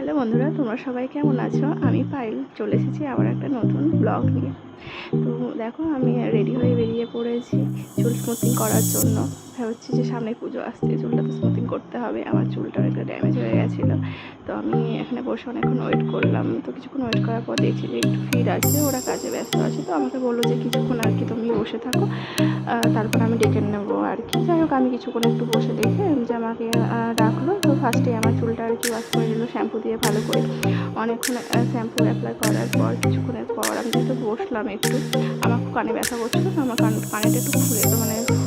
Hello বন্ধুরা, তোমরা সবাই কেমন আছো? আমি পায়েল চলে এসেছি আবার একটা নতুন ব্লগ নিয়ে। তো দেখো, আমি রেডি হয়ে বেরিয়ে পড়েছি চুল স্মুথিং করার জন্য। ভাবছি যে সামনে পুজো আসছে, চুলটা তো স্মুথিং করতে হবে। আমার চুলটা একটা ড্যামেজ হয়ে গেছিলো, তো আমি এখানে বসে অনেকক্ষণ ওয়েট করলাম। তো কিছুক্ষণ ওয়েট করার পর দেখছি যে একটু ভিড় আছে, ওরা কাজে ব্যস্ত আছে। তো আমাকে বললো যে কিছুক্ষণ আর কি তুমি বসে থাকো, তারপর আমি ডেকে নেবো আর কি। যাই হোক, আমি কিছুক্ষণ একটু বসে দেখে যে আমাকে ডাকলো। তো ফার্স্টে আমার চুলটা আর কি ওয়াশ করে দিল শ্যাম্পু দিয়ে ভালো করে। অনেকক্ষণ শ্যাম্পু অ্যাপ্লাই করার পর কিছুক্ষণের পর আমি যেহেতু বসলাম একটু, আমার কানে ব্যথা করছিলো, তো আমার কানেটা একটু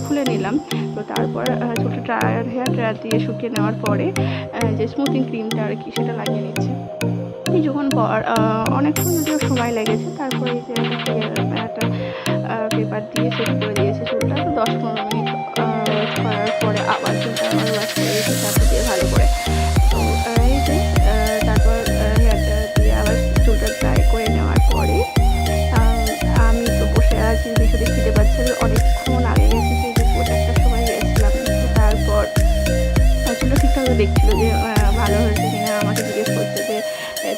খুলে নিলাম। তো তারপর চুলটা হেয়ার ড্রায়ার দিয়ে শুকিয়ে নেওয়ার পরে যে স্মুথিং ক্রিমটা আর কি সেটা লাগিয়ে নিচ্ছে। কিছুক্ষণ পর অনেকক্ষণ যদিও সময় লেগেছে, তারপরে এই যে একটা পেপার দিয়ে সেট করে দিয়েছে চুলটা। তো 10-15 মিনিট ওয়েট করার পরে আবার চুলটা আমার ওয়াশ করে দিয়েছে শ্যাম্পু দিয়ে ভালো করে। তো এই যে তারপর হেয়ারটা দিয়ে আবার চুলটা ড্রাই করে নেওয়ার পরে আমি তো বসে আছি, ভীষণ খিদে পাচ্ছে। অনেকক্ষণ আগে গেছি, সেই যে 1টার সময় গিয়েছিলাম। তারপর চুলটা ঠিকঠাক দেখছিল যে ভালো হয়েছে কিনা, আমাকে জিজ্ঞেস করছে যে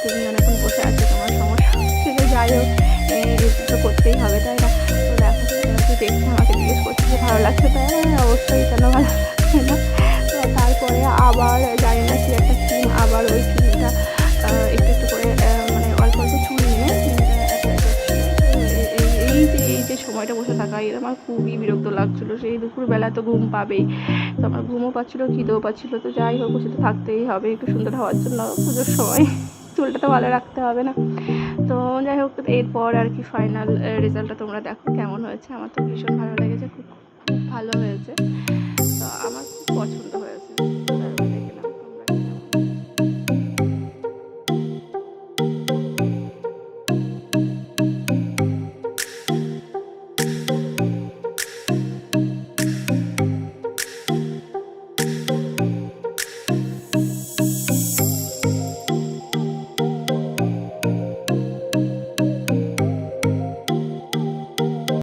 তুমি অনেকক্ষণ বসে আছো, তোমার সমস্যা হচ্ছে। যে যাই হোক, তো করতেই হবে, তাই না? তো দেখো, দেখছে, আমাকে জিজ্ঞেস করছে যে ভালো লাগছে, তাই অবশ্যই, কেন ভালো লাগছে না। তারপরে আবার জানি না কি একটা ক্রিম, আবার ওই ক্রিমটা একটু একটু করে মানে অল্প অল্প চুল নিয়ে অ্যাপ্লাই করছিল। এই যে সময়টা বসে থাকা, এর আমার খুবই বিরক্ত লাগছিলো। সেই দুপুরবেলা তো ঘুম পাবেই, তো আমার ঘুমও পাচ্ছিলো, খিদেও পাচ্ছিলো। তো যাই হোক, বসে তো থাকতেই হবে একটু সুন্দর হওয়ার জন্য, পুজোর সময় চুলটা তো ভালো রাখতে হবে না? তো যাই হোক, এরপর আর কি ফাইনাল রেজাল্টটা তোমরা দেখো কেমন হয়েছে। আমার তো ভীষণ ভালো লেগেছে, খুব খুব ভালো হয়েছে। তো আমার খুব পছন্দ